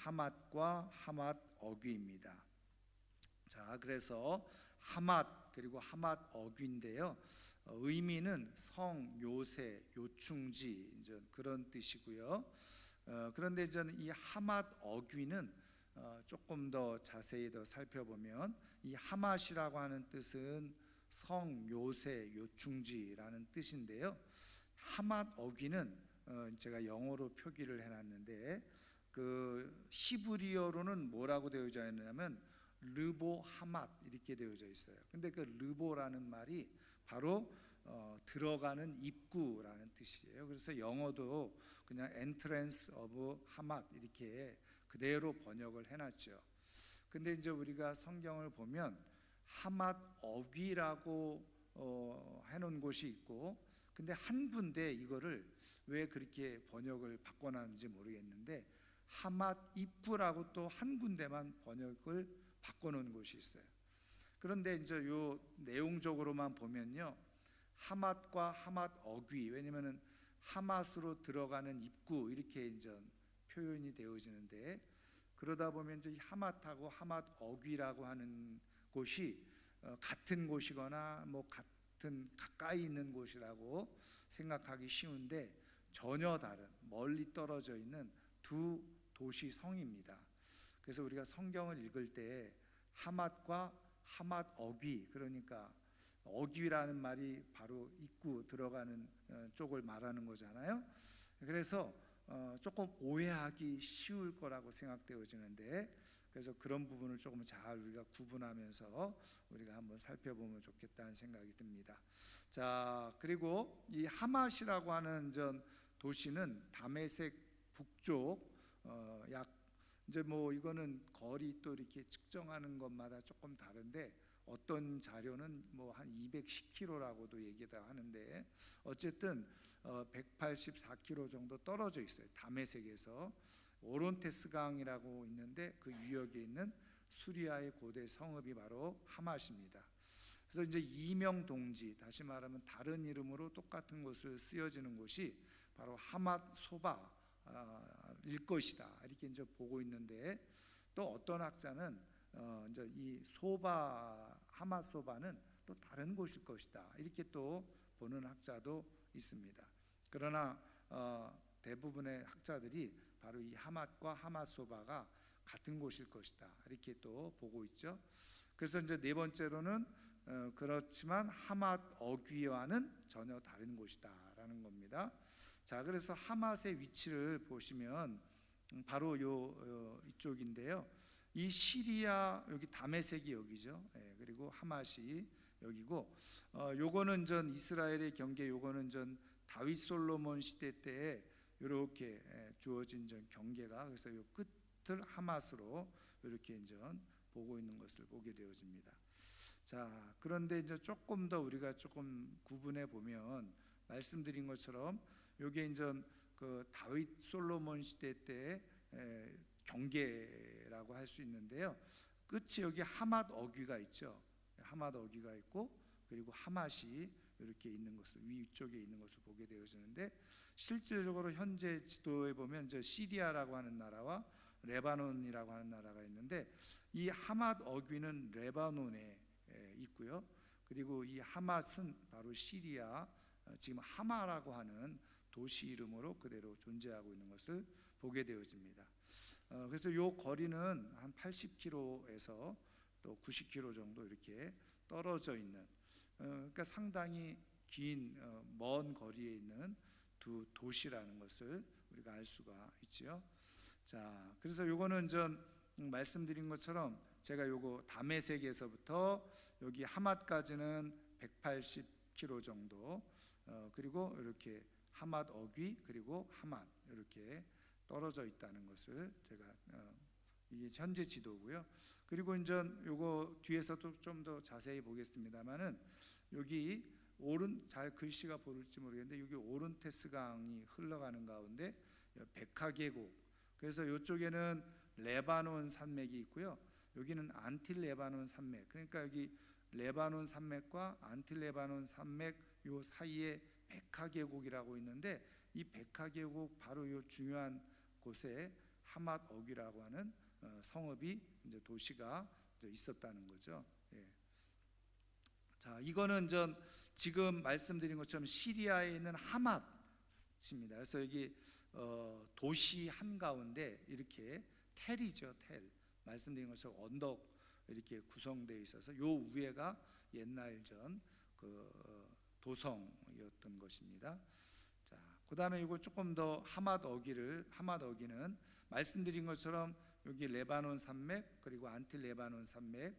하맛과 하맛 어귀입니다. 자, 그래서 하맛 그리고 하맛 어귀인데요. 의미는 성, 요새, 요충지 이제 그런 뜻이고요. 그런데 이제 이 하맛 어귀는 조금 더 자세히 더 살펴보면 이 하맛이라고 하는 뜻은 성, 요새, 요충지라는 뜻인데요. 하맛 어귀는 제가 영어로 표기를 해놨는데 그 히브리어로는 뭐라고 되어져 있냐면 르보 하맛 이렇게 되어져 있어요. 근데 그 르보라는 말이 바로 들어가는 입구라는 뜻이에요. 그래서 영어도 그냥 entrance of 하맛 이렇게 그대로 번역을 해놨죠. 근데 이제 우리가 성경을 보면 하맛 어귀라고 해놓은 곳이 있고, 근데 한 군데 이거를 왜 그렇게 번역을 바꿔놨는지 모르겠는데 하맛 입구라고 또 한 군데만 번역을 바꿔놓은 곳이 있어요. 그런데 이제 요 내용적으로만 보면요, 하맛과 하맛 어귀, 왜냐면은 하맛으로 들어가는 입구 이렇게 이제 표현이 되어지는데, 그러다 보면 이제 하맛하고 하맛 어귀라고 하는 곳이 같은 곳이거나 뭐 같은 가까이 있는 곳이라고 생각하기 쉬운데 전혀 다른 멀리 떨어져 있는 두 도시 성입니다. 그래서 우리가 성경을 읽을 때 하맛과 하맛 어귀, 그러니까 어귀라는 말이 바로 입구 들어가는 쪽을 말하는 거잖아요. 그래서 조금 오해하기 쉬울 거라고 생각되어지는데, 그래서 그런 부분을 조금 잘 우리가 구분하면서 우리가 한번 살펴보면 좋겠다는 생각이 듭니다. 자, 그리고 이 하맛이라고 하는 전 도시는 다메섹 북쪽 약 이제 뭐 이거는 거리 또 이렇게 측정하는 것마다 조금 다른데 어떤 자료는 뭐 한 210km라고도 얘기다 하는데 어쨌든 184km 정도 떨어져 있어요. 다메섹에서 오론테스강이라고 있는데 그 유역에 있는 수리아의 고대 성읍이 바로 하맛입니다. 그래서 이제 이명동지, 다시 말하면 다른 이름으로 똑같은 곳을 쓰여지는 곳이 바로 하맛 소바일 것이다 이렇게 이제 보고 있는데, 또 어떤 학자는 이제 이 소바 하맛 소바는 또 다른 곳일 것이다 이렇게 또 보는 학자도 있습니다. 그러나 대부분의 학자들이 바로 이 하맛과 하맛 소바가 같은 곳일 것이다 이렇게 또 보고 있죠. 그래서 이제 네 번째로는 그렇지만 하맛 어귀와는 전혀 다른 곳이다라는 겁니다. 자, 그래서 하맛의 위치를 보시면 바로 이쪽인데요. 이 시리아 여기 다메섹이 여기죠. 그리고 하맛이 여기고, 요거는 전 이스라엘의 경계, 요거는 전 다윗 솔로몬 시대 때에 이렇게 주어진 전 경계가, 그래서 요 끝을 하맛으로 이렇게 이제 보고 있는 것을 보게 되어집니다. 자, 그런데 이제 조금 더 우리가 조금 구분해 보면 말씀드린 것처럼 요게 이제 그 다윗 솔로몬 시대 때 경계라고 할 수 있는데요. 끝이 여기 하맛 어귀가 있죠. 하맛 어귀가 있고, 그리고 하맛이 이렇게 있는 것을 위쪽에 있는 것을 보게 되어지는데, 실질적으로 현재 지도에 보면 이제 시리아라고 하는 나라와 레바논이라고 하는 나라가 있는데, 이 하맛 어귀는 레바논에 있고요. 그리고 이 하맛은 바로 시리아 지금 하마라고 하는 도시 이름으로 그대로 존재하고 있는 것을 보게 되어집니다. 그래서 이 거리는 한 80km에서 또 90km 정도 이렇게 떨어져 있는, 그러니까 상당히 긴 먼 거리에 있는 두 도시라는 것을 우리가 알 수가 있죠. 자, 그래서 요거는 전 말씀드린 것처럼 제가 요거 다메섹에서부터 여기 하맛까지는 180km 정도, 그리고 이렇게 하맛 어귀 그리고 하맛 이렇게 떨어져 있다는 것을 제가 이게 현재 지도고요. 그리고 이제 요거 뒤에서도 좀 더 자세히 보겠습니다만은 여기 잘 글씨가 보일지 모르겠는데 여기 오른테스강이 흘러가는 가운데 백하계곡, 그래서 이쪽에는 레바논 산맥이 있고요. 여기는 안틸 레바논 산맥, 그러니까 여기 레바논 산맥과 안틸 레바논 산맥 요 사이에 백하계곡이라고 있는데, 이 백하계곡 바로 요 중요한 곳에 하맛 어귀라고 하는 성읍이 이제 도시가 이제 있었다는 거죠. 예. 자, 이거는 지금 말씀드린 것처럼 시리아에 있는 하맛입니다. 그래서 여기 도시 한 가운데 이렇게 텔이죠, 텔. 말씀드린 것처럼 언덕 이렇게 구성되어 있어서 요 위에가 옛날 그 도성이었던 것입니다. 자, 그다음에 이거 조금 더 하맛 어기는 말씀드린 것처럼 여기 레바논 산맥 그리고 안틸 레바논 산맥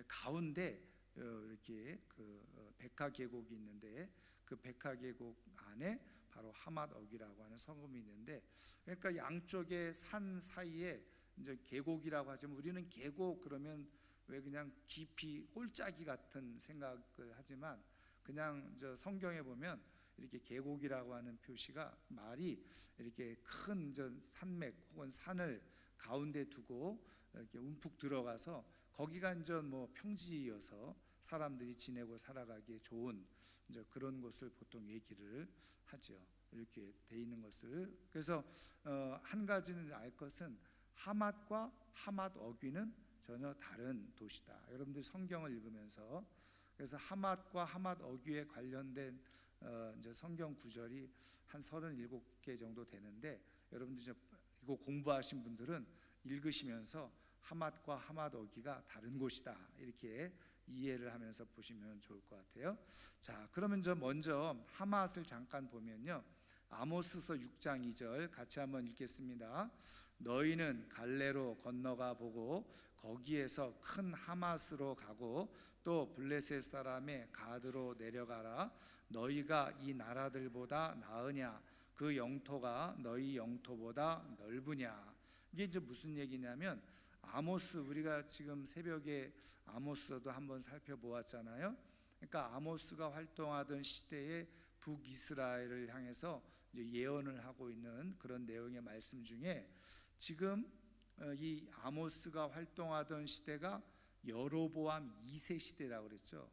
가운데 이렇게 그 베카 계곡이 있는데 그 베카 계곡 안에 바로 하맛 어기라고 하는 성읍이 있는데, 그러니까 양쪽의 산 사이에 이제 계곡이라고 하지만 우리는 계곡 그러면 왜 그냥 깊이 꼴짜기 같은 생각을 하지만 그냥 성경에 보면 이렇게 계곡이라고 하는 표시가 말이 이렇게 큰 산맥 혹은 산을 가운데 두고 이렇게 움푹 들어가서 거기가 뭐 평지여서 사람들이 지내고 살아가기에 좋은 그런 곳을 보통 얘기를 하죠. 이렇게 돼 있는 것을. 그래서 한 가지는 알 것은 하맛과 하맛 어귀는 전혀 다른 도시다. 여러분들 성경을 읽으면서 그래서 하맛과 하맛 어귀에 관련된 이제 성경 구절이 한 37개 정도 되는데, 여러분들 이거 공부하신 분들은 읽으시면서 하맛과 하맛 어귀가 다른 곳이다 이렇게 이해를 하면서 보시면 좋을 것 같아요. 자, 그러면 먼저 하맛을 잠깐 보면요, 아모스서 6장 2절 같이 한번 읽겠습니다. 너희는 갈레로 건너가 보고 거기에서 큰 하맛으로 가고 또 블레셋 사람의 가드로 내려가라. 너희가 이 나라들보다 나으냐? 그 영토가 너희 영토보다 넓으냐? 이게 이제 무슨 얘기냐면, 아모스, 우리가 지금 새벽에 아모스도 한번 살펴보았잖아요. 그러니까 아모스가 활동하던 시대에 북이스라엘을 향해서 이제 예언을 하고 있는 그런 내용의 말씀 중에 지금 이 아모스가 활동하던 시대가 여로보암 2세 시대라고 그랬죠.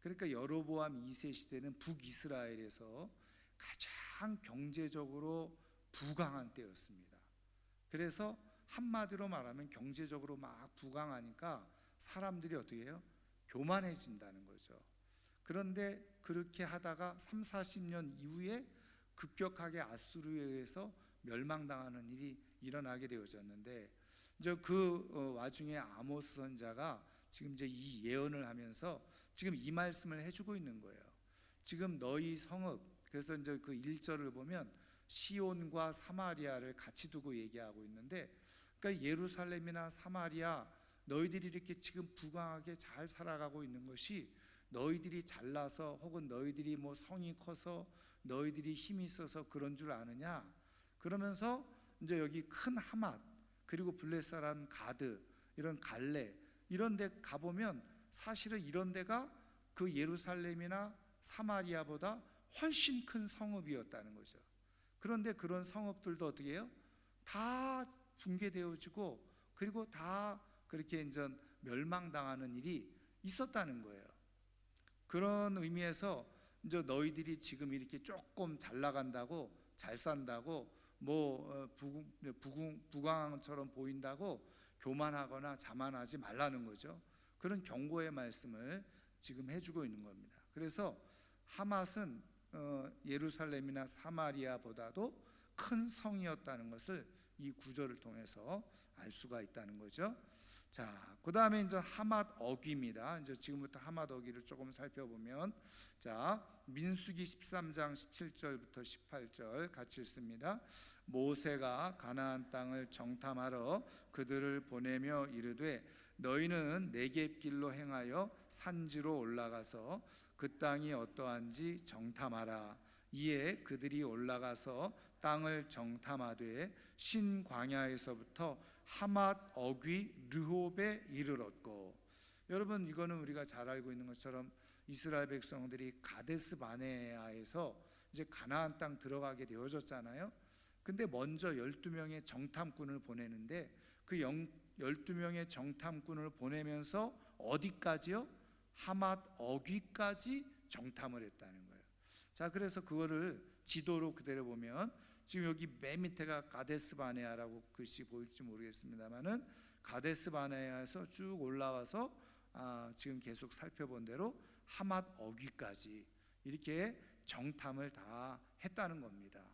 그러니까 여로보암 2세 시대는 북이스라엘에서 가장 경제적으로 부강한 때였습니다. 그래서 한마디로 말하면 경제적으로 막 부강하니까 사람들이 어떻게 해요? 교만해진다는 거죠. 그런데 그렇게 하다가 30-40년 이후에 급격하게 아수르에 의해서 멸망당하는 일이 일어나게 되어졌는데, 이제 그 와중에 아모스 선자가 지금 이제 이 예언을 하면서 지금 이 말씀을 해주고 있는 거예요. 지금 너희 성읍, 그래서 이제 그 1절을 보면 시온과 사마리아를 같이 두고 얘기하고 있는데, 그러니까 예루살렘이나 사마리아, 너희들이 이렇게 지금 부강하게 잘 살아가고 있는 것이 너희들이 잘나서 혹은 너희들이 뭐 성이 커서 너희들이 힘이 있어서 그런 줄 아느냐? 그러면서 이제 여기 큰 하맛 그리고 블레셋 사람 가드, 이런 갈레 이런 데 가보면 사실은 이런 데가 그 예루살렘이나 사마리아보다 훨씬 큰 성읍이었다는 거죠. 그런데 그런 성읍들도 어떻게 해요? 다 붕괴되어지고 그리고 다 그렇게 이제 멸망당하는 일이 있었다는 거예요. 그런 의미에서 이제 너희들이 지금 이렇게 조금 잘 나간다고, 잘 산다고, 뭐 부강처럼 보인다고 교만하거나 자만하지 말라는 거죠. 그런 경고의 말씀을 지금 해주고 있는 겁니다. 그래서 하맛은 예루살렘이나 사마리아보다도 큰 성이었다는 것을 이 구절을 통해서 알 수가 있다는 거죠. 자, 그 다음에 이제 하맛 어귀입니다. 이제 지금부터 하맛 어귀를 조금 살펴보면, 자, 민수기 13장 17절부터 18절 같이 읽습니다. 모세가 가나안 땅을 정탐하러 그들을 보내며 이르되 너희는 네겝길로 행하여 산지로 올라가서 그 땅이 어떠한지 정탐하라. 이에 그들이 올라가서 땅을 정탐하되 신광야에서부터 하맛 어귀 르홉에 이르렀고. 여러분, 이거는 우리가 잘 알고 있는 것처럼 이스라엘 백성들이 가데스 바네아에서 이제 가나안 땅 들어가게 되어졌잖아요. 근데 먼저 12명의 정탐꾼을 보내는데 그 12명의 정탐꾼을 보내면서 어디까지요? 하맛 어귀까지 정탐을 했다는 거예요. 자, 그래서 그거를 지도로 그대로 보면 지금 여기 맨 밑에가 가데스 바네아라고 글씨 보일지 모르겠습니다만은 가데스 바네아에서 쭉 올라와서 지금 계속 살펴본 대로 하맛 어귀까지 이렇게 정탐을 다 했다는 겁니다.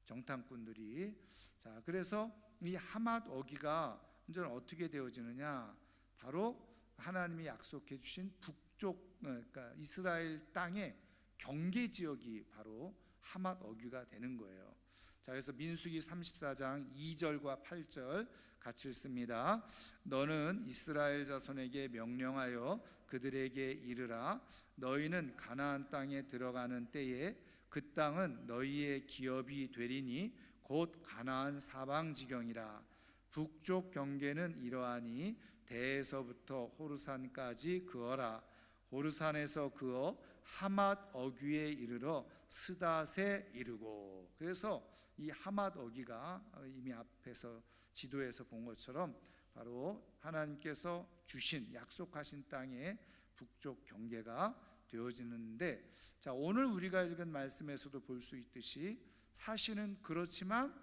정탐꾼들이. 자, 그래서 이 하맛 어귀가 이제 어떻게 되어지느냐? 바로 하나님이 약속해 주신 북쪽, 그러니까 이스라엘 땅의 경계 지역이 바로 하맛 어귀가 되는 거예요. 자, 그래서 민수기 34장 2절과 8절 같이 읽습니다. 너는 이스라엘 자손에게 명령하여 그들에게 이르라. 너희는 가나안 땅에 들어가는 때에 그 땅은 너희의 기업이 되리니 곧 가나안 사방지경이라. 북쪽 경계는 이러하니 대에서부터 호르산까지 그어라. 호르산에서 그어 하맛 어귀에 이르러 스닷에 이르고. 그래서 이 하맛 어귀가 이미 앞에서 지도에서 본 것처럼 바로 하나님께서 주신 약속하신 땅의 북쪽 경계가 되어지는데, 자, 오늘 우리가 읽은 말씀에서도 볼 수 있듯이 사실은 그렇지만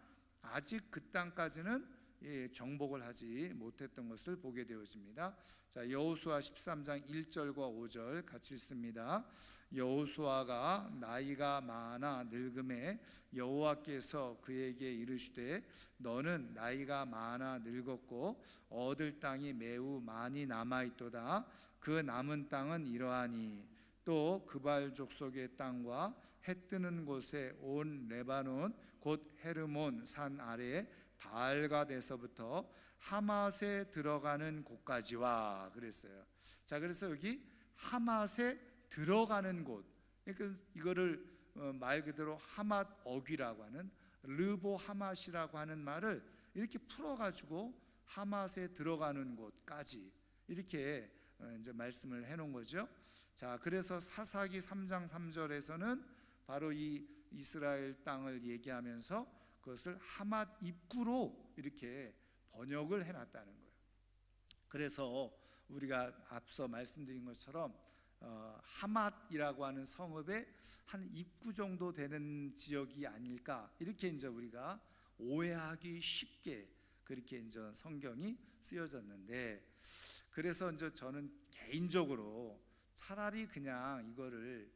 아직 그 땅까지는 정복을 하지 못했던 것을 보게 되어집니다. 자, 여호수아 13장 1절과 5절 같이 읽습니다. 여호수아가 나이가 많아 늙음에 여호와께서 그에게 이르시되 너는 나이가 많아 늙었고 얻을 땅이 매우 많이 남아있도다. 그 남은 땅은 이러하니 또 그발 족속의 땅과 해 뜨는 곳에 온 레바논 곧 헤르몬 산 아래 바알가데서부터 하맛에 들어가는 곳까지와 그랬어요. 자, 그래서 여기 하맛에 들어가는 곳, 그러니까 이거를 말 그대로 하맛 어귀라고 하는 르보 하맛이라고 하는 말을 이렇게 풀어가지고 하맛에 들어가는 곳까지 이렇게 이제 말씀을 해놓은 거죠. 자, 그래서 사사기 3장 3절에서는 바로 이 이스라엘 땅을 얘기하면서 그것을 하맛 입구로 이렇게 번역을 해놨다는 거예요. 그래서 우리가 앞서 말씀드린 것처럼 하맛이라고 하는 성읍의 한 입구 정도 되는 지역이 아닐까, 이렇게 이제 우리가 오해하기 쉽게 그렇게 이제 성경이 쓰여졌는데, 그래서 이제 저는 개인적으로 차라리 그냥 이거를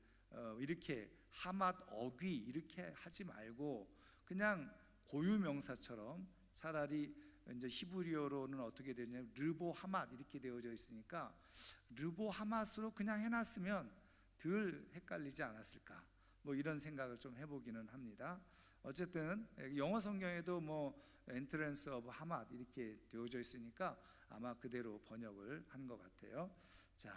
이렇게 하맛 어귀 이렇게 하지 말고 그냥 고유 명사처럼 차라리 이제 히브리어로는 어떻게 되냐면 르보 하맛 이렇게 되어져 있으니까 르보 하맛으로 그냥 해놨으면 덜 헷갈리지 않았을까, 뭐 이런 생각을 좀 해보기는 합니다. 어쨌든 영어 성경에도 뭐 엔트런스 오브 하맛 이렇게 되어져 있으니까 아마 그대로 번역을 한 것 같아요. 자,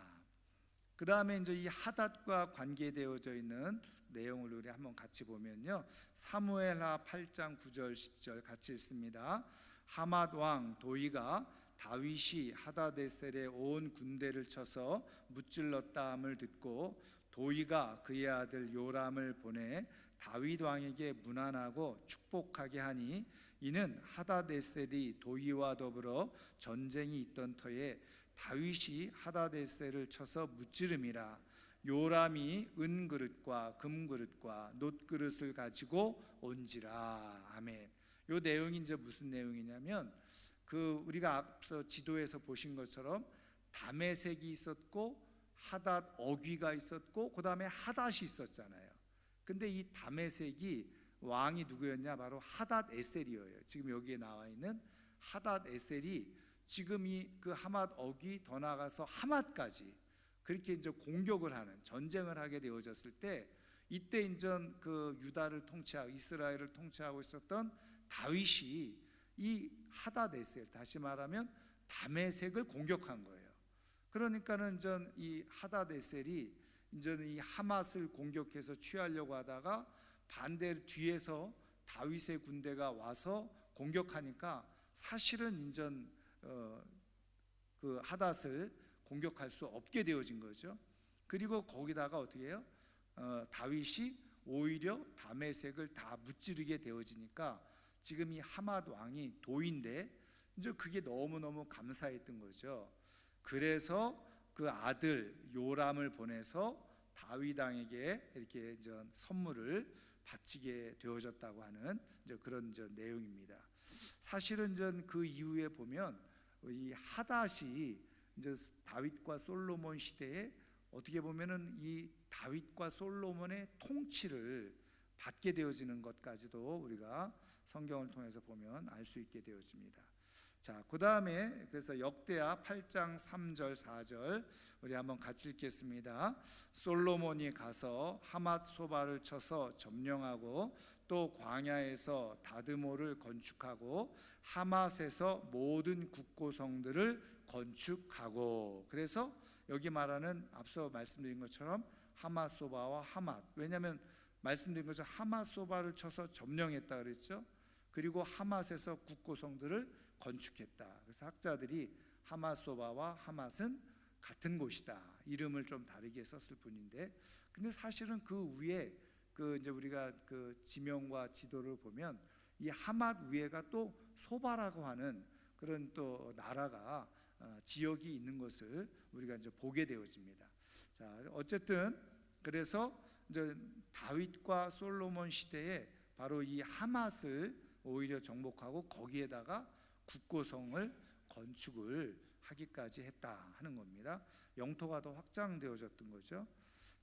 그 다음에 이제 이 하닷과 관계되어져 있는 내용을 우리 한번 같이 보면요, 사무엘하 8장 9절 10절 같이 읽습니다. 하맛 왕 도이가 다윗이 하다데셀의 온 군대를 쳐서 무찔렀다함을 듣고 도이가 그의 아들 요람을 보내 다윗 왕에게 문안하고 축복하게 하니 이는 하다데셀이 도이와 더불어 전쟁이 있던 터에 다윗이 하다데셀을 쳐서 무찌름이라. 요람이 은그릇과 금그릇과 놋그릇을 가지고 온지라. 아멘. 요 내용이 이제 무슨 내용이냐면 우리가 앞서 지도에서 보신 것처럼 다메섹이 있었고 하닷 어귀가 있었고 그 다음에 하닷이 있었잖아요. 근데 이 다메섹이 왕이 누구였냐? 바로 하닷 에셀이에요. 지금 여기에 나와 있는 하닷 에셀이 지금 그 하맛 어귀 더 나가서 하맛까지 그렇게 이제 공격을 하는, 전쟁을 하게 되어졌을 때, 이때 이제 그 유다를 통치하고 이스라엘을 통치하고 있었던 다윗이 이 하다데셀, 다시 말하면 다메섹을 공격한 거예요. 그러니까는 이제 이 하다데셀이 이제 이 하맛을 공격해서 취하려고 하다가 반대 뒤에서 다윗의 군대가 와서 공격하니까 사실은 이제 그 하닷을 공격할 수 없게 되어진 거죠. 그리고 거기다가 어떻게 해요? 다윗이 오히려 다메섹을 다 무찌르게 되어지니까 지금 이 하맛 왕이 도인데 이제 그게 너무너무 감사했던 거죠. 그래서 그 아들 요람을 보내서 다윗 왕에게 이렇게 이제 선물을 바치게 되어졌다고 하는 이제 그런 내용입니다. 사실은 그 이후에 보면 이 하닷이 이제 다윗과 솔로몬 시대에 어떻게 보면은 이 다윗과 솔로몬의 통치를 받게 되어지는 것까지도 우리가 성경을 통해서 보면 알 수 있게 되어집니다. 자, 그 다음에 그래서 역대하 8장 3절 4절 우리 한번 같이 읽겠습니다. 솔로몬이 가서 하맛 소바를 쳐서 점령하고 또 광야에서 다드모를 건축하고 하맛에서 모든 국고성들을 건축하고, 그래서 여기 말하는 앞서 말씀드린 것처럼 하맛 소바와 하맛, 왜냐하면 말씀드린 것처럼 하맛 소바를 쳐서 점령했다 그랬죠. 그리고 하맛에서 국고성들을 건축했다. 그래서 학자들이 하맛 소바와 하맛은 같은 곳이다, 이름을 좀 다르게 썼을 뿐인데, 근데 사실은 그 위에 이제 우리가 지명과 지도를 보면 이 하맛 위에가 또 소바라고 하는 그런 또 나라가 지역이 있는 것을 우리가 이제 보게 되어집니다. 자, 어쨌든 그래서 이제 다윗과 솔로몬 시대에 바로 이 하맛을 오히려 정복하고 거기에다가 국고성을 건축을 하기까지 했다 하는 겁니다. 영토가 더 확장되어졌던 거죠.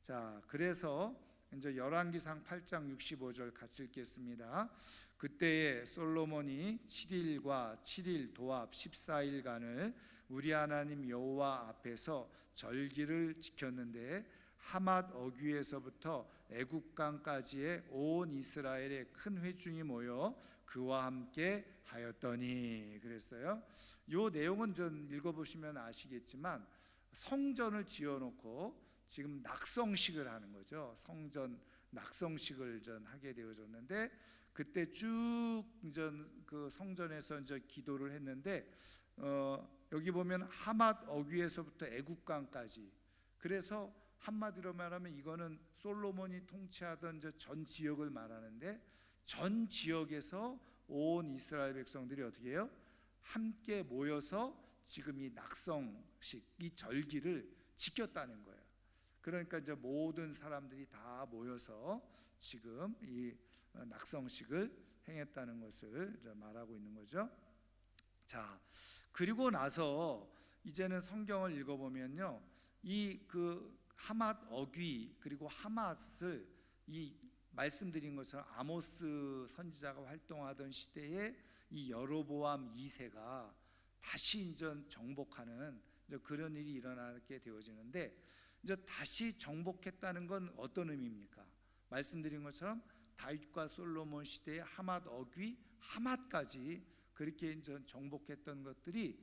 자, 그래서 이제 열왕기상 8장 65절 같이 읽겠습니다. 그때에 솔로몬이 7일과 7일 도합 14일간을 우리 하나님 여호와 앞에서 절기를 지켰는데 하맛 어귀에서부터 애굽강까지의 온 이스라엘의 큰 회중이 모여 그와 함께 하였더니, 그랬어요. 이 내용은 좀 읽어보시면 아시겠지만 성전을 지어놓고 지금 낙성식을 하는 거죠. 성전 낙성식을 하게 되어졌는데, 그때 쭉 그 성전에서 이제 기도를 했는데 여기 보면 하맛 어귀에서부터 애굽강까지, 그래서 한마디로 말하면 이거는 솔로몬이 통치하던 전 지역을 말하는데, 전 지역에서 온 이스라엘 백성들이 어떻게 해요? 함께 모여서 지금 이 낙성식, 이 절기를 지켰다는 거예요. 그러니까 이제 모든 사람들이 다 모여서 지금 이 낙성식을 행했다는 것을 말하고 있는 거죠. 자, 그리고 나서 이제는 성경을 읽어보면요, 이 하맛 어귀 그리고 하맛을 이 말씀드린 것처럼 아모스 선지자가 활동하던 시대에 이 여로보암 2세가 다시 이제 정복하는 이제 그런 일이 일어나게 되어지는데, 이제 다시 정복했다는 건 어떤 의미입니까? 말씀드린 것처럼 다윗과 솔로몬 시대의 하맛 어귀, 하맛까지 그렇게 이제 정복했던 것들이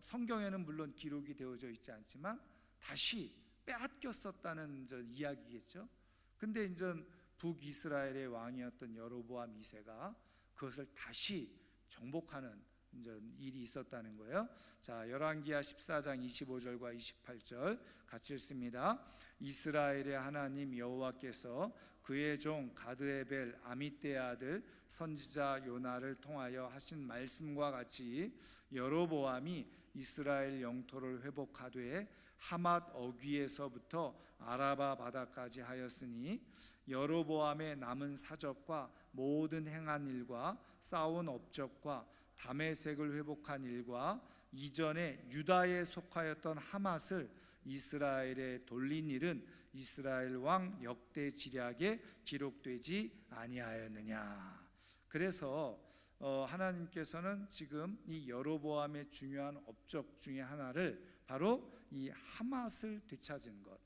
성경에는 물론 기록이 되어져 있지 않지만 다시 빼앗겼었다는 이야기겠죠. 근데 이제 북이스라엘의 왕이었던 여로보암 2세가 그것을 다시 정복하는 이제 일이 있었다는 거예요. 자, 열왕기하 14장 25절과 28절 같이 읽습니다. 이스라엘의 하나님 여호와께서 그의 종 가드에벨 아미떼의 아들 선지자 요나를 통하여 하신 말씀과 같이 여로보암이 이스라엘 영토를 회복하되 하맛 어귀에서부터 아라바 바다까지 하였으니, 여로보암의 남은 사적과 모든 행한 일과 쌓은 업적과 다메섹을 회복한 일과 이전에 유다에 속하였던 하맛을 이스라엘에 돌린 일은 이스라엘 왕 역대 지략에 기록되지 아니하였느냐. 그래서 하나님께서는 지금 이 여로보암의 중요한 업적 중에 하나를 바로 이 하맛을 되찾은 것,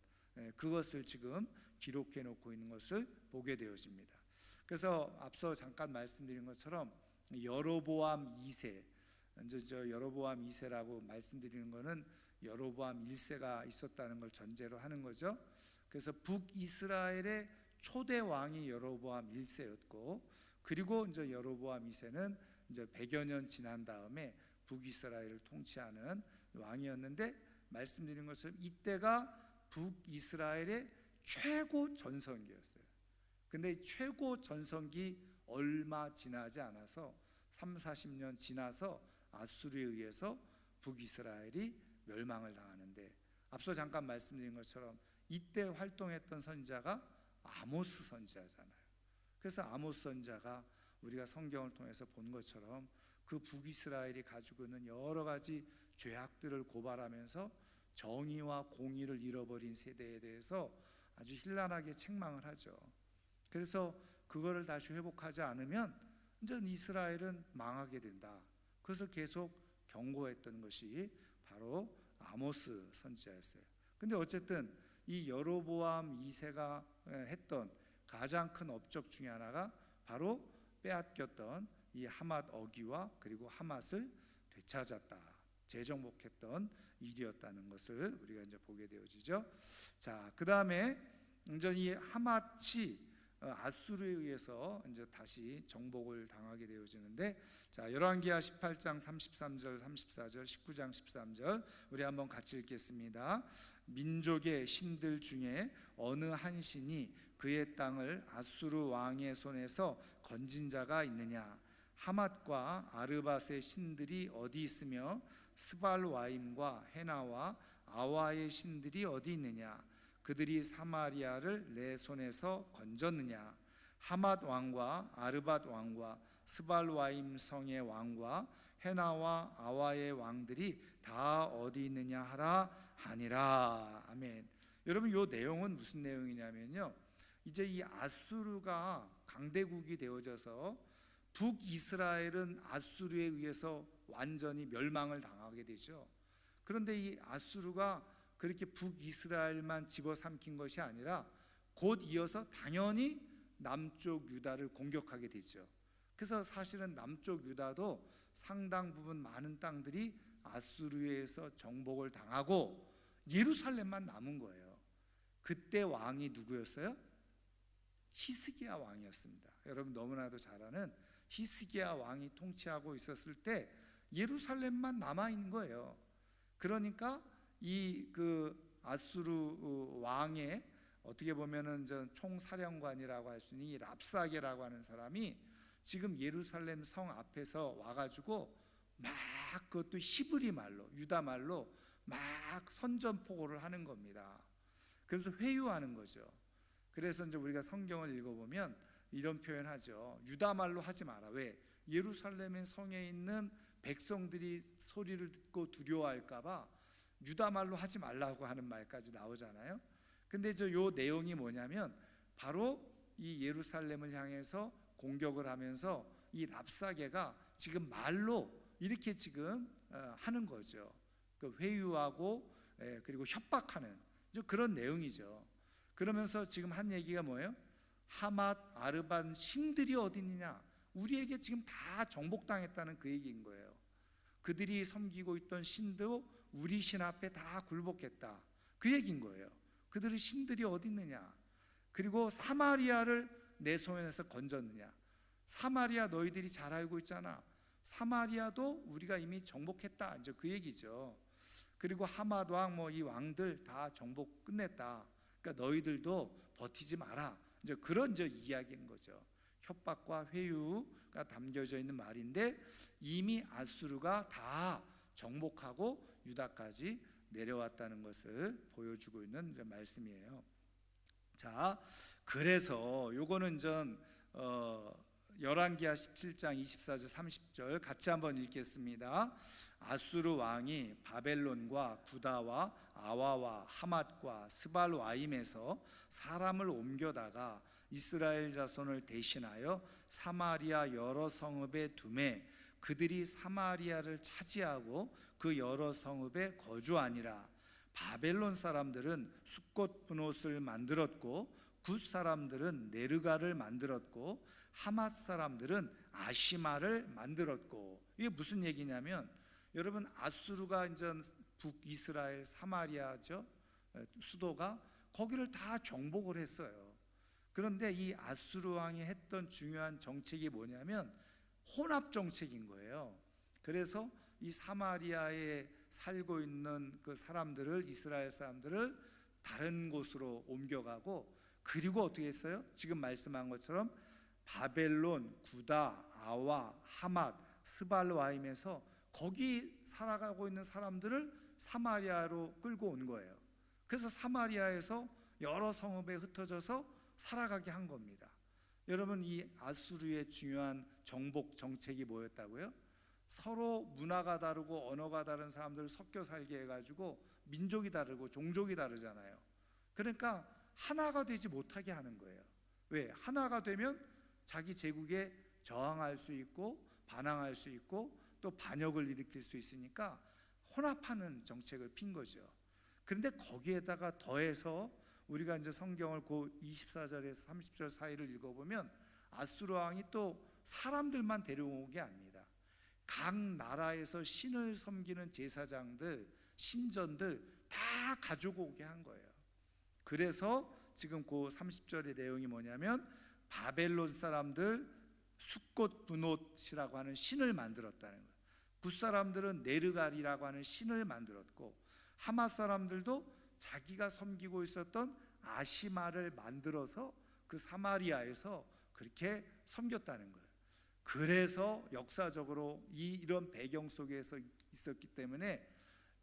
그것을 지금 기록해 놓고 있는 것을 보게 되어집니다. 그래서 앞서 잠깐 말씀드린 것처럼 여로보암 2세, 이제 여로보암 2세라고 말씀드리는 것은 여로보암 1세가 있었다는 걸 전제로 하는 거죠. 그래서 북이스라엘의 초대 왕이 여로보암 1세였고, 그리고 이제 여로보암 2세는 이제 100여 년 지난 다음에 북이스라엘을 통치하는 왕이었는데, 말씀드린 것처럼 이때가 북이스라엘의 최고 전성기였어요. 근데 이 최고 전성기 얼마 지나지 않아서 30-40년 지나서 아수르에 의해서 북이스라엘이 멸망을 당하는데, 앞서 잠깐 말씀드린 것처럼 이때 활동했던 선지자가 아모스 선지자잖아요. 그래서 아모스 선지자가 우리가 성경을 통해서 본 것처럼 그 북이스라엘이 가지고 있는 여러 가지 죄악들을 고발하면서 정의와 공의를 잃어버린 세대에 대해서 아주 현란하게 책망을 하죠. 그래서 그거를 다시 회복하지 않으면 이제 이스라엘은 망하게 된다. 그래서 계속 경고했던 것이 바로 아모스 선지자였어요. 근데 어쨌든 이 여로보암 2세가 했던 가장 큰 업적 중에 하나가 바로 빼앗겼던 이 하맛 어기와 그리고 하맛을 되찾았다, 재정복했던 일이었다는 것을 우리가 이제 보게 되어지죠. 자, 그 다음에 이제 이 하맛이 아수르에 의해서 이제 다시 정복을 당하게 되어지는데, 자, 열왕기하 18장 33절 34절 19장 13절 우리 한번 같이 읽겠습니다. 민족의 신들 중에 어느 한 신이 그의 땅을 아수르 왕의 손에서 건진 자가 있느냐? 하맛과 아르밧의 신들이 어디 있으며 스발와임과 헤나와 아와의 신들이 어디 있느냐? 그들이 사마리아를 내 손에서 건졌느냐? 하맛 왕과 아르밧 왕과 스발와임 성의 왕과 헤나와 아와의 왕들이 다 어디 있느냐 하라 하니라. 아멘. 여러분, 이 내용은 무슨 내용이냐면요, 이제 이 아수르가 강대국이 되어져서 북이스라엘은 아수르에 의해서 완전히 멸망을 당하게 되죠. 그런데 이 아수르가 그렇게 북이스라엘만 집어삼킨 것이 아니라 곧 이어서 당연히 남쪽 유다를 공격하게 되죠. 그래서 사실은 남쪽 유다도 상당 부분 많은 땅들이 아수르에서 정복을 당하고 예루살렘만 남은 거예요. 그때 왕이 누구였어요? 히스기야 왕이었습니다. 여러분 너무나도 잘 아는 히스기야 왕이 통치하고 있었을 때 예루살렘만 남아 있는 거예요. 그러니까 이 아수르 왕의 어떻게 보면은 총사령관이라고 할 수 있는 이 랍사게라고 하는 사람이 지금 예루살렘 성 앞에서 와가지고 막 그것도 히브리 말로, 유다 말로 막 선전포고를 하는 겁니다. 그래서 회유하는 거죠. 그래서 이제 우리가 성경을 읽어보면 이런 표현하죠. 유다 말로 하지 마라. 왜? 예루살렘의 성에 있는 백성들이 소리를 듣고 두려워할까봐 유다 말로 하지 말라고 하는 말까지 나오잖아요. 근데 요 내용이 뭐냐면 바로 이 예루살렘을 향해서 공격을 하면서 이 랍사게가 지금 말로 이렇게 지금 하는 거죠. 회유하고 그리고 협박하는 그런 내용이죠. 그러면서 지금 한 얘기가 뭐예요? 하맛, 아르밧 신들이 어디 있느냐? 우리에게 지금 다 정복당했다는 그 얘기인 거예요. 그들이 섬기고 있던 신도 우리 신 앞에 다 굴복했다, 그 얘기인 거예요. 그들의 신들이 어디 있느냐? 그리고 사마리아를 내 손에서 건졌느냐? 사마리아 너희들이 잘 알고 있잖아. 사마리아도 우리가 이미 정복했다, 이제 그 얘기죠. 그리고 하맛 왕 이 왕들 다 정복 끝냈다. 그러니까 너희들도 버티지 마라. 이제 그런 이야기인 거죠. 협박과 회유가 담겨져 있는 말인데 이미 아수르가 다 정복하고 유다까지 내려왔다는 것을 보여주고 있는 말씀이에요. 자, 그래서 요거는 열왕기하 17장 24절 30절 같이 한번 읽겠습니다. 아수르 왕이 바벨론과 구다와 아와와 하맛과 스발와임에서 사람을 옮겨다가 이스라엘 자손을 대신하여 사마리아 여러 성읍에 두매 그들이 사마리아를 차지하고 그 여러 성읍에 거주하니라. 바벨론 사람들은 숫꽃 분옷을 만들었고 굿 사람들은 네르가를 만들었고 하맛 사람들은 아시마를 만들었고. 이게 무슨 얘기냐면 여러분, 아수르가 이제 북이스라엘 사마리아죠, 수도가 거기를 다 정복을 했어요. 그런데 이 아수르 왕이 했던 중요한 정책이 뭐냐면 혼합 정책인 거예요. 그래서 이 사마리아에 살고 있는 그 사람들을, 이스라엘 사람들을 다른 곳으로 옮겨가고, 그리고 어떻게 했어요? 지금 말씀한 것처럼 바벨론, 구다, 아와, 하맛, 스발와임에서 거기 살아가고 있는 사람들을 사마리아로 끌고 온 거예요. 그래서 사마리아에서 여러 성읍에 흩어져서 살아가게 한 겁니다. 여러분, 이 아수르의 중요한 정복 정책이 뭐였다고요? 서로 문화가 다르고 언어가 다른 사람들을 섞여 살게 해가지고 민족이 다르고 종족이 다르잖아요. 그러니까 하나가 되지 못하게 하는 거예요. 왜? 하나가 되면 자기 제국에 저항할 수 있고 반항할 수 있고 또 반역을 일으킬 수 있으니까 혼합하는 정책을 핀 거죠. 그런데 거기에다가 더해서 우리가 이제 성경을 그 24절에서 30절 사이를 읽어보면 아수르 왕이 또 사람들만 데려온 게 아닙니다. 각 나라에서 신을 섬기는 제사장들, 신전들 다 가지고 오게 한 거예요. 그래서 지금 그 30절의 내용이 뭐냐면 바벨론 사람들 숫꽃 분옷이라고 하는 신을 만들었다는 거예요. 굿 사람들은 네르갈이라고 하는 신을 만들었고, 하마 사람들도 자기가 섬기고 있었던 아시마를 만들어서 그 사마리아에서 그렇게 섬겼다는 거예요. 그래서 역사적으로 이런 배경 속에서 있었기 때문에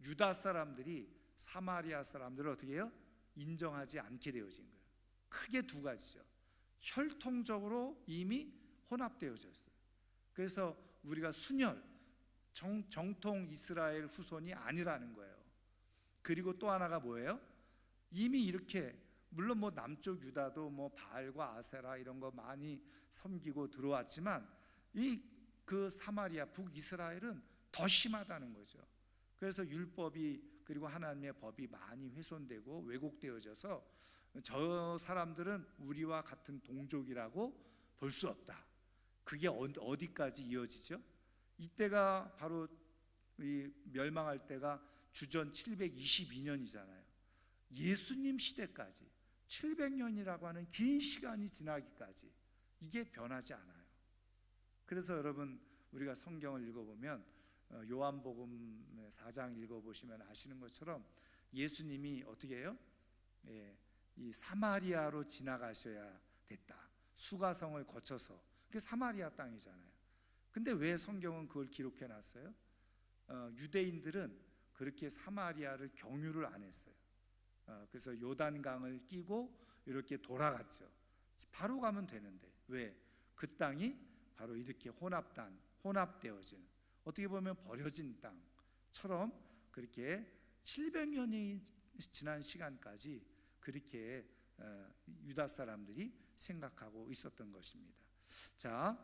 유다 사람들이 사마리아 사람들을 어떻게 해요? 인정하지 않게 되어진 거예요. 크게 두 가지죠. 혈통적으로 이미 혼합되어져 있어요. 그래서 우리가 순혈, 정통 이스라엘 후손이 아니라는 거예요. 그리고 또 하나가 뭐예요? 이미 이렇게, 물론 뭐 남쪽 유다도 뭐 바알과 아세라 이런 거 많이 섬기고 들어왔지만 그 사마리아 북이스라엘은 더 심하다는 거죠. 그래서 율법이 그리고 하나님의 법이 많이 훼손되고 왜곡되어져서 저 사람들은 우리와 같은 동족이라고 볼 수 없다. 그게 어디까지 이어지죠? 이때가 바로 이 멸망할 때가 주전 722년이잖아요. 예수님 시대까지 700년이라고 하는 긴 시간이 지나기까지 이게 변하지 않아요. 그래서 여러분, 우리가 성경을 읽어보면 요한복음 4장 읽어보시면 아시는 것처럼 예수님이 어떻게 해요? 이 사마리아로 지나가셔야 됐다. 수가성을 거쳐서. 그게 사마리아 땅이잖아요. 근데 왜 성경은 그걸 기록해 놨어요? 유대인들은 그렇게 사마리아를 경유를 안 했어요. 그래서 요단강을 끼고 이렇게 돌아갔죠. 바로 가면 되는데 왜? 그 땅이 바로 이렇게 혼합되어진, 어떻게 보면 버려진 땅처럼 그렇게 700년이 지난 시간까지 그렇게 유다 사람들이 생각하고 있었던 것입니다. 자,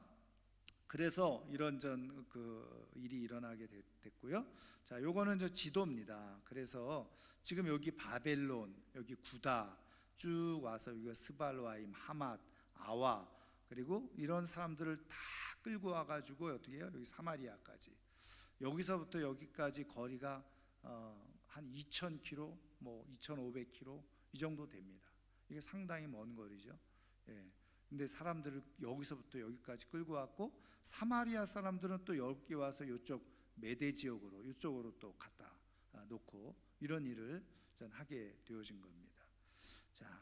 그래서 이런 그 일이 일어나게 됐고요. 자, 요거는 저 지도입니다. 그래서 지금 여기 바벨론, 여기 구다 쭉 와서 여기가 스발와임, 하맛, 아와, 그리고 이런 사람들을 다 끌고 와가지고 어떻게 해요? 여기 사마리아까지. 여기서부터 여기까지 거리가 한 2,000km, 뭐 2,500km 이 정도 됩니다. 이게 상당히 먼 거리죠. 예. 근데 사람들을 여기서부터 여기까지 끌고 왔고, 사마리아 사람들은 또 여기 와서 이쪽 메대 지역으로 이쪽으로 또 갖다 놓고 이런 일을 전 하게 되어진 겁니다. 자,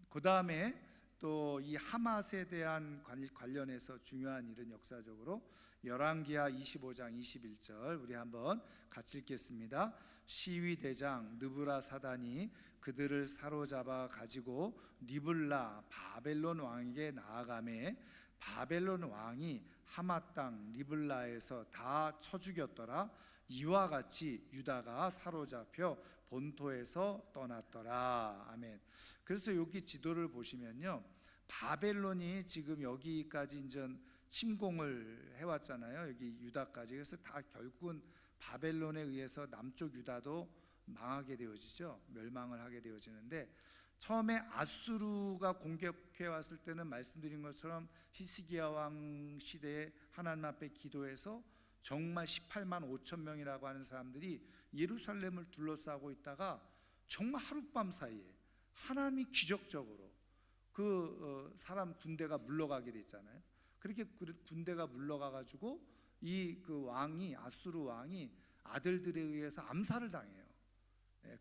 그 다음에 또 이 하맛에 대한 관련해서 중요한 일은 역사적으로 열왕기하 25장 21절 우리 한번 같이 읽겠습니다. 시위대장 느부라사단이 그들을 사로잡아 가지고 리블라 바벨론 왕에게 나아가매 바벨론 왕이 하맛 땅 리블라에서 다 쳐 죽였더라. 이와 같이 유다가 사로잡혀 본토에서 떠났더라. 아멘. 그래서 여기 지도를 보시면요, 바벨론이 지금 여기까지 이제 침공을 해왔잖아요. 여기 유다까지. 그래서 다 결국은 바벨론에 의해서 남쪽 유다도 망하게 되어지죠. 멸망을 하게 되어지는데, 처음에 아수르가 공격해 왔을 때는 말씀드린 것처럼 히스기야 왕 시대에 하나님 앞에 기도해서 정말 18만 5천 명이라고 하는 사람들이 예루살렘을 둘러싸고 있다가 정말 하룻밤 사이에 하나님이 기적적으로 그 사람 군대가 물러가게 됐잖아요. 그렇게 군대가 물러가가지고 이 그 왕이, 아수르 왕이 아들들에 의해서 암살을 당해요.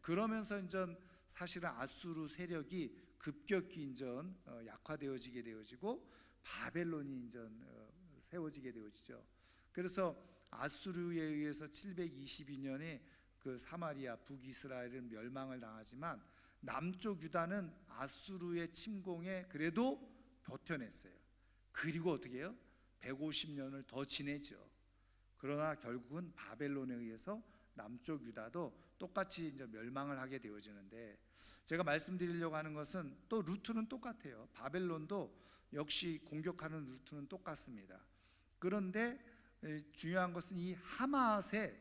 그러면서 이제 사실은 아수르 세력이 급격히 이제 약화되어지게 되어지고 바벨론이 이제 세워지게 되어지죠. 그래서 아수르에 의해서 722년에 그 사마리아 북이스라엘은 멸망을 당하지만 남쪽 유다는 아수르의 침공에 그래도 버텨냈어요. 그리고 어떻게 해요? 150년을 더 지내죠. 그러나 결국은 바벨론에 의해서 남쪽 유다도 똑같이 이제 멸망을 하게 되어지는데, 제가 말씀드리려고 하는 것은 또 루트는 똑같아요. 바벨론도 역시 공격하는 루트는 똑같습니다. 그런데 중요한 것은 이 하맛의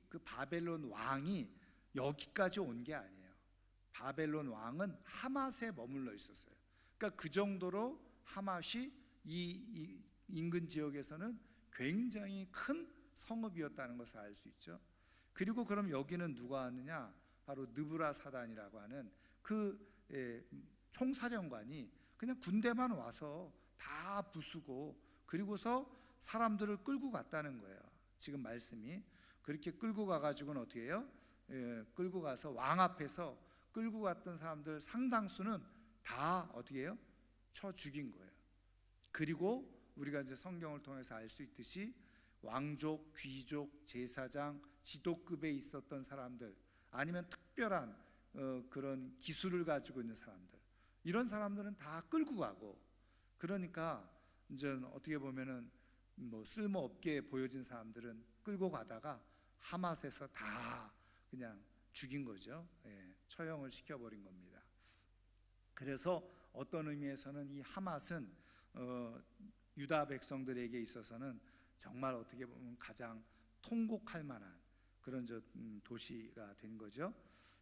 그 바벨론 왕이 여기까지 온 게 아니에요. 바벨론 왕은 하맛에 머물러 있었어요. 그러니까 그 정도로 하맛이 이 인근 지역에서는 굉장히 큰 성읍이었다는 것을 알 수 있죠. 그리고 그럼 여기는 누가 왔느냐? 바로 느부라사단이라고 하는 그 총사령관이 그냥 군대만 와서 다 부수고 그리고서 사람들을 끌고 갔다는 거예요. 지금 말씀이 그렇게 끌고 가가지고는 어떻게 해요? 끌고 가서 왕 앞에서 끌고 갔던 사람들 상당수는 다 어떻게 해요? 쳐 죽인 거예요. 그리고 우리가 이제 성경을 통해서 알 수 있듯이 왕족, 귀족, 제사장, 지도급에 있었던 사람들, 아니면 특별한 그런 기술을 가지고 있는 사람들, 이런 사람들은 다 끌고 가고, 그러니까 이제 어떻게 보면은 뭐 쓸모없게 보여진 사람들은 끌고 가다가 하맛에서 다 그냥 죽인 거죠. 처형을 시켜버린 겁니다. 그래서 어떤 의미에서는 이 하맛은 유다 백성들에게 있어서는 정말 어떻게 보면 가장 통곡할 만한 그런 도시가 된 거죠.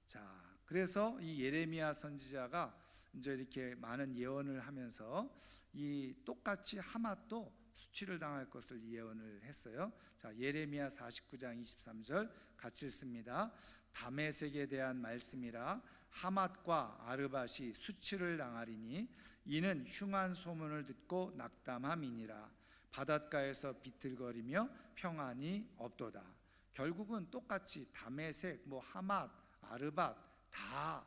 자, 그래서 이 예레미야 선지자가 이제 이렇게 많은 예언을 하면서 이 똑같이 하맛도 수치를 당할 것을 예언을 했어요. 자, 예레미야 49장 23절 같이 읽습니다. 다메섹에 대한 말씀이라. 하맛과 아르밧이 수치를 당하리니 이는 흉한 소문을 듣고 낙담함이니라. 바닷가에서 비틀거리며 평안이 없도다. 결국은 똑같이 다메섹, 하맛, 아르밧 다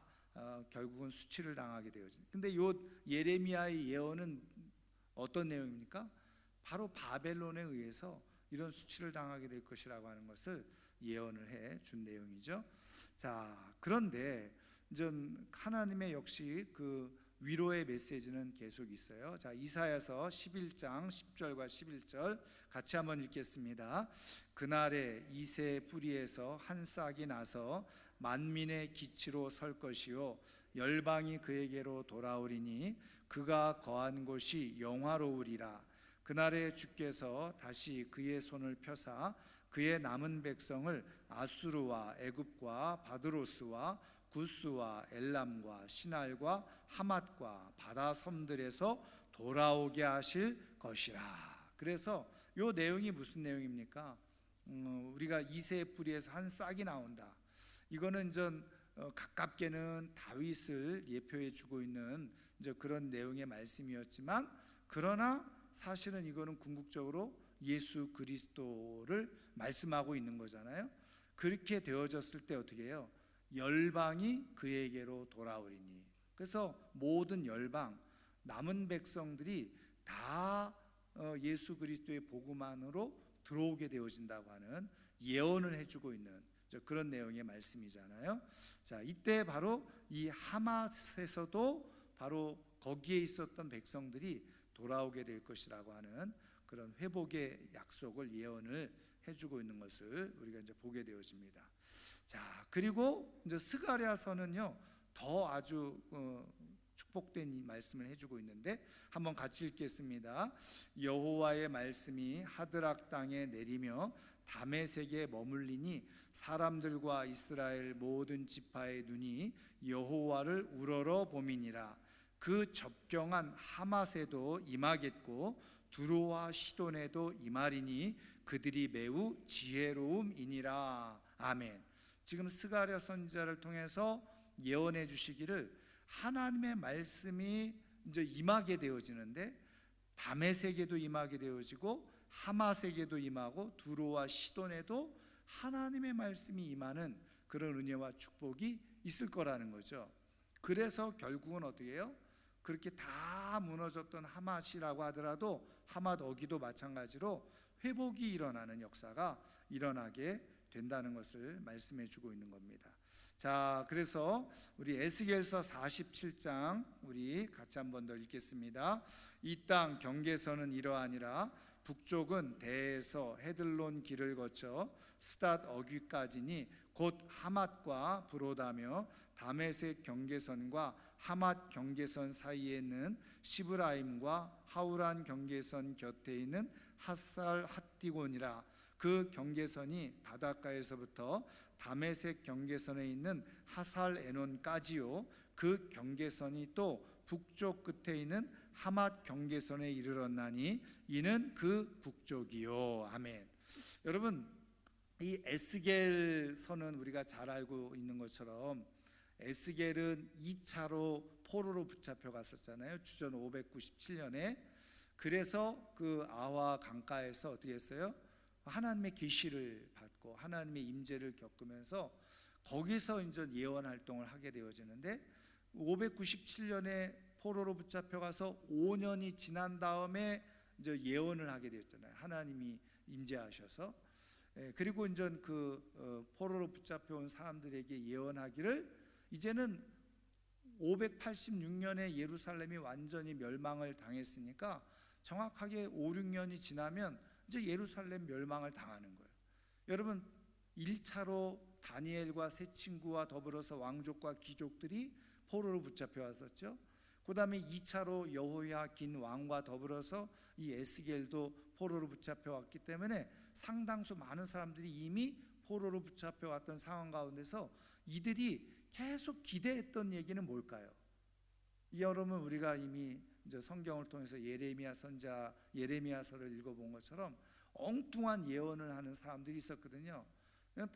결국은 수치를 당하게 되어진. 근데 요 예레미야의 예언은 어떤 내용입니까? 바로 바벨론에 의해서 이런 수치를 당하게 될 것이라고 하는 것을 예언을 해 준 내용이죠. 자, 그런데 이제 하나님의 역시 그 위로의 메시지는 계속 있어요. 자, 이사야서 11장 10절과 11절 같이 한번 읽겠습니다. 그날에 이새의 뿌리에서 한 싹이 나서 만민의 기치로 설 것이요 열방이 그에게로 돌아오리니 그가 거한 곳이 영화로우리라. 그날에 주께서 다시 그의 손을 펴사 그의 남은 백성을 아수르와 애굽과 바드로스와 구스와 엘람과 시날과 하맛과 바다 섬들에서 돌아오게 하실 것이라. 그래서 이 내용이 무슨 내용입니까? 우리가 이새의 뿌리에서 한 싹이 나온다. 이거는 가깝게는 다윗을 예표해 주고 있는 이제 그런 내용의 말씀이었지만, 그러나 사실은 이거는 궁극적으로 예수 그리스도를 말씀하고 있는 거잖아요. 그렇게 되어졌을 때 어떻게 해요? 열방이 그에게로 돌아오리니. 그래서 모든 열방, 남은 백성들이 다 예수 그리스도의 복음 안으로 들어오게 되어진다고 하는 예언을 해주고 있는 그런 내용의 말씀이잖아요. 자, 이때 바로 이 하맛에서도 바로 거기에 있었던 백성들이 돌아오게 될 것이라고 하는 그런 회복의 약속을 예언을 해주고 있는 것을 우리가 이제 보게 되어집니다. 자, 그리고 이제 스가랴서는요 더 아주 축복된 이 말씀을 해주고 있는데 한번 같이 읽겠습니다. 여호와의 말씀이 하드락 땅에 내리며 다메섹에 머물리니 사람들과 이스라엘 모든 지파의 눈이 여호와를 우러러 봄이니라. 그 접경한 하맛에도 임하겠고 두로와 시돈에도 임하리니 그들이 매우 지혜로움이니라. 아멘. 지금 스가랴 선지자를 통해서 예언해 주시기를 하나님의 말씀이 이제 임하게 되어지는데 다메섹에도 임하게 되어지고 하맛에게도 임하고 두로와 시돈에도 하나님의 말씀이 임하는 그런 은혜와 축복이 있을 거라는 거죠. 그래서 결국은 어떻게 해요? 그렇게 다 무너졌던 하맛이라고 하더라도 하맛 어기도 마찬가지로 회복이 일어나는 역사가 일어나게 된다는 것을 말씀해 주고 있는 겁니다. 자, 그래서 우리 에스겔서 47장 우리 같이 한번 더 읽겠습니다. 이 땅 경계선은 이러하니라. 북쪽은 대에서 헤들론 길을 거쳐 스닷 어귀까지니 곧 하맛과 브로다며 다메섹 경계선과 하맛 경계선 사이에 있는 시브라임과 하우란 경계선 곁에 있는 핫살 핫디곤이라. 그 경계선이 바닷가에서부터 다메섹 경계선에 있는 하살 에논까지요. 그 경계선이 또 북쪽 끝에 있는 하맛 경계선에 이르렀나니 이는 그 북쪽이요. 아멘. 여러분, 이 에스겔 선은 우리가 잘 알고 있는 것처럼 에스겔은 2차로 포로로 붙잡혀 갔었잖아요. 주전 597년에. 그래서 그 아와 강가에서 어떻게 했어요? 하나님의 계시를 받고 하나님의 임재를 겪으면서 거기서 이제 예언 활동을 하게 되어지는데 597년에 포로로 붙잡혀 가서 5년이 지난 다음에 이제 예언을 하게 되었잖아요. 하나님이 임재하셔서. 그리고 이제 그 포로로 붙잡혀 온 사람들에게 예언하기를 이제는 586년에 예루살렘이 완전히 멸망을 당했으니까 정확하게 5, 6년이 지나면 이제 예루살렘 멸망을 당하는 거예요. 여러분, 1차로 다니엘과 세 친구와 더불어서 왕족과 귀족들이 포로로 붙잡혀 왔었죠. 그 다음에 2차로 여호야긴 왕과 더불어서 이 에스겔도 포로로 붙잡혀 왔기 때문에 상당수 많은 사람들이 이미 포로로 붙잡혀 왔던 상황 가운데서 이들이 계속 기대했던 얘기는 뭘까요? 여러분, 우리가 이미 이제 성경을 통해서 예레미야 선자 예레미야서를 읽어본 것처럼 엉뚱한 예언을 하는 사람들이 있었거든요.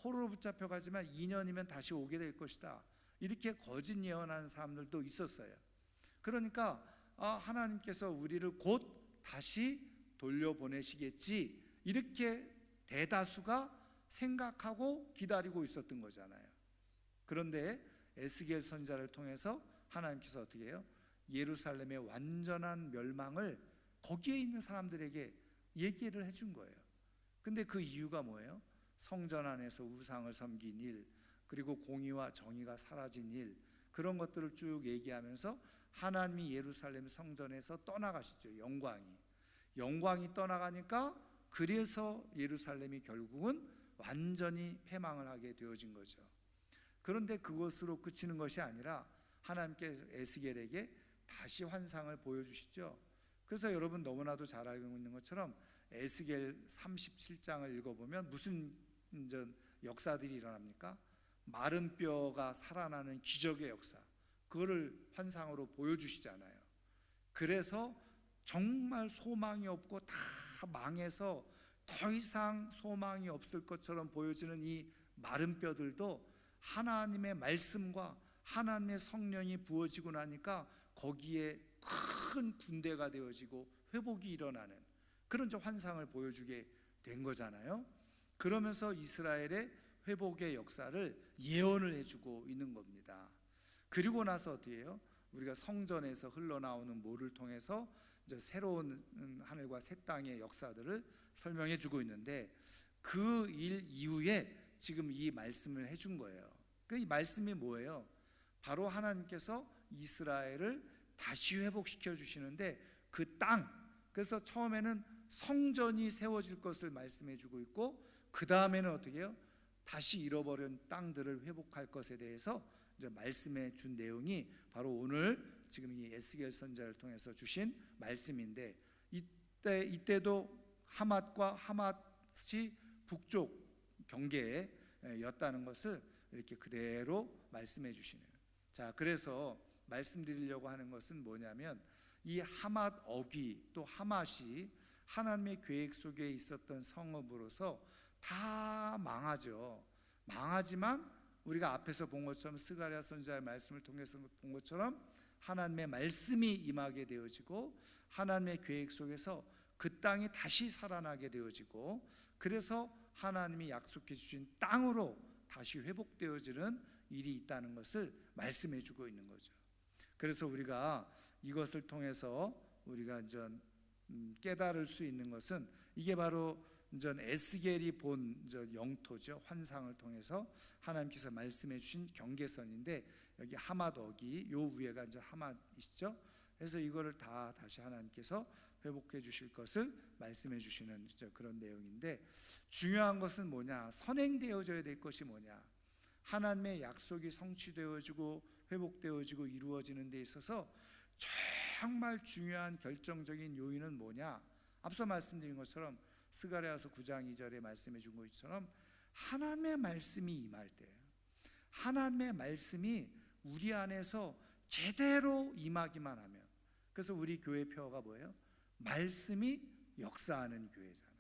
포로로 붙잡혀 가지만 2년이면 다시 오게 될 것이다. 이렇게 거짓 예언하는 사람들도 있었어요. 그러니까 하나님께서 우리를 곧 다시 돌려보내시겠지, 이렇게 대다수가 생각하고 기다리고 있었던 거잖아요. 그런데 에스겔 선자를 통해서 하나님께서 어떻게 해요? 예루살렘의 완전한 멸망을 거기에 있는 사람들에게 얘기를 해준 거예요. 근데 그 이유가 뭐예요? 성전 안에서 우상을 섬긴 일, 그리고 공의와 정의가 사라진 일, 그런 것들을 쭉 얘기하면서 하나님이 예루살렘 성전에서 떠나가시죠. 영광이 떠나가니까 그래서 예루살렘이 결국은 완전히 패망을 하게 되어진 거죠. 그런데 그것으로 그치는 것이 아니라 하나님께서 에스겔에게 다시 환상을 보여주시죠. 그래서 여러분 너무나도 잘 알고 있는 것처럼 에스겔 37장을 읽어보면 무슨 역사들이 일어납니까? 마른 뼈가 살아나는 기적의 역사, 그거를 환상으로 보여주시잖아요. 그래서 정말 소망이 없고 다 망해서 더 이상 소망이 없을 것처럼 보여지는 이 마른 뼈들도 하나님의 말씀과 하나님의 성령이 부어지고 나니까 거기에 큰 군대가 되어지고 회복이 일어나는 그런 환상을 보여주게 된 거잖아요. 그러면서 이스라엘의 회복의 역사를 예언을 해주고 있는 겁니다. 그리고 나서 어떻게 해요? 우리가 성전에서 흘러나오는 물을 통해서 이제 새로운 하늘과 새 땅의 역사들을 설명해 주고 있는데, 그 일 이후에 지금 이 말씀을 해준 거예요. 그 이 말씀이 뭐예요? 바로 하나님께서 이스라엘을 다시 회복시켜 주시는데 그 땅, 그래서 처음에는 성전이 세워질 것을 말씀해 주고 있고, 그 다음에는 어떻게 해요? 다시 잃어버린 땅들을 회복할 것에 대해서 이제 말씀해 준 내용이 바로 오늘 지금 이 에스겔 선자를 통해서 주신 말씀인데, 이때도 하맛과 하맛이 북쪽 경계였다는 것을 이렇게 그대로 말씀해 주시네요. 자, 그래서 말씀드리려고 하는 것은 뭐냐면, 이 하맛 어귀 또 하맛이 하나님의 계획 속에 있었던 성읍으로서 다 망하죠. 망하지만 우리가 앞에서 본 것처럼, 스가랴 선지자의 말씀을 통해서 본 것처럼 하나님의 말씀이 임하게 되어지고 하나님의 계획 속에서 그 땅이 다시 살아나게 되어지고, 그래서 하나님이 약속해 주신 땅으로 다시 회복되어지는 일이 있다는 것을 말씀해 주고 있는 거죠. 그래서 우리가 이것을 통해서 우리가 이제 깨달을 수 있는 것은, 이게 바로 전 에스겔이 본 영토죠. 환상을 통해서 하나님께서 말씀해 주신 경계선인데 여기 하맛어기 요 위에가 이제 하맛이시죠. 그래서 이거를 다 다시 하나님께서 회복해 주실 것을 말씀해 주시는 그런 내용인데, 중요한 것은 뭐냐? 선행되어져야 될 것이 뭐냐? 하나님의 약속이 성취되어지고 회복되어지고 이루어지는 데 있어서 정말 중요한 결정적인 요인은 뭐냐? 앞서 말씀드린 것처럼 스가랴서 9장 2절에 말씀해 준 것처럼 하나님의 말씀이 임할 때, 하나님의 말씀이 우리 안에서 제대로 임하기만 하면, 그래서 우리 교회 표어가 뭐예요? 말씀이 역사하는 교회잖아요.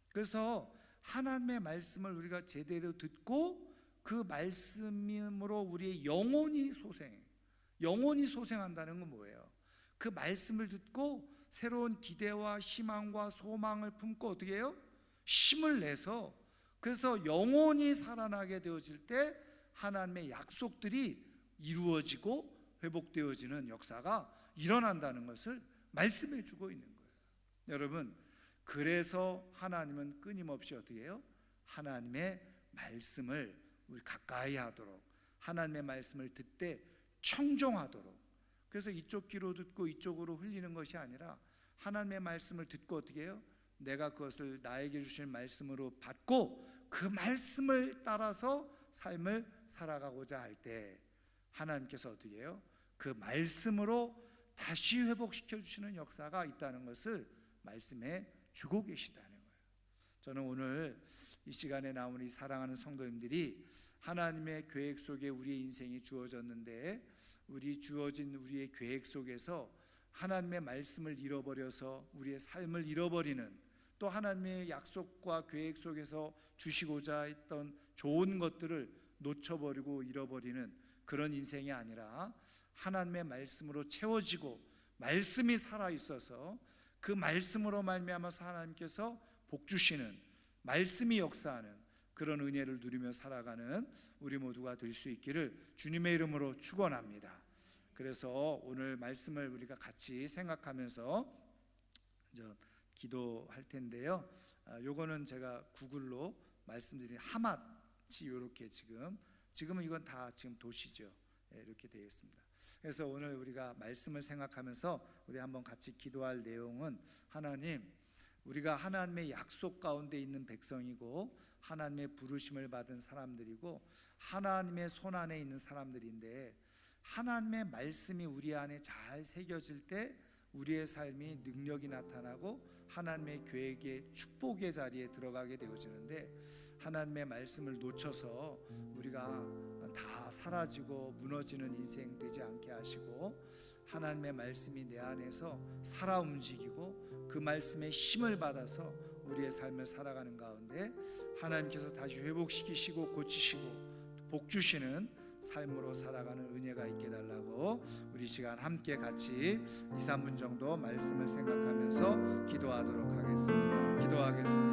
그래서 하나님의 말씀을 우리가 제대로 듣고 그 말씀으로 우리의 영혼이 소생한다는 건 뭐예요? 그 말씀을 듣고 새로운 기대와 희망과 소망을 품고 어떻게 해요? 힘을 내서, 그래서 영혼이 살아나게 되어질 때 하나님의 약속들이 이루어지고 회복되어지는 역사가 일어난다는 것을 말씀해 주고 있는 거예요. 여러분, 그래서 하나님은 끊임없이 어떻게 해요? 하나님의 말씀을 우리 가까이 하도록, 하나님의 말씀을 듣되 청종하도록, 그래서 이쪽 귀로 듣고 이쪽으로 흘리는 것이 아니라 하나님의 말씀을 듣고 어떻게 해요? 내가 그것을 나에게 주신 말씀으로 받고 그 말씀을 따라서 삶을 살아가고자 할 때 하나님께서 어떻게 해요? 그 말씀으로 다시 회복시켜 주시는 역사가 있다는 것을 말씀해 주고 계시다는 거예요. 저는 오늘 이 시간에 나온 이 사랑하는 성도님들이 하나님의 계획 속에 우리의 인생이 주어졌는데, 주어진 우리의 계획 속에서 하나님의 말씀을 잃어버려서 우리의 삶을 잃어버리는, 또 하나님의 약속과 계획 속에서 주시고자 했던 좋은 것들을 놓쳐버리고 잃어버리는 그런 인생이 아니라, 하나님의 말씀으로 채워지고 말씀이 살아있어서 그 말씀으로 말미암아서 하나님께서 복 주시는, 말씀이 역사하는 그런 은혜를 누리며 살아가는 우리 모두가 될 수 있기를 주님의 이름으로 축원합니다. 그래서 오늘 말씀을 우리가 같이 생각하면서 기도할 텐데요. 요거는 제가 구글로 말씀드린 하맛이 이렇게 지금은 이건 다 지금 도시죠. 이렇게 되어 있습니다. 그래서 오늘 우리가 말씀을 생각하면서 우리 한번 같이 기도할 내용은, 하나님, 우리가 하나님의 약속 가운데 있는 백성이고 하나님의 부르심을 받은 사람들이고 하나님의 손 안에 있는 사람들인데, 하나님의 말씀이 우리 안에 잘 새겨질 때 우리의 삶이 능력이 나타나고 하나님의 계획의 축복의 자리에 들어가게 되어지는데, 하나님의 말씀을 놓쳐서 우리가 다 사라지고 무너지는 인생 되지 않게 하시고, 하나님의 말씀이 내 안에서 살아 움직이고 그 말씀의 힘을 받아서 우리의 삶을 살아가는 가운데 하나님께서 다시 회복시키시고 고치시고 복 주시는 삶으로 살아가는 은혜가 있게 달라고 우리 시간 함께 같이 2-3분 정도 말씀을 생각하면서 기도하도록 하겠습니다. 기도하겠습니다.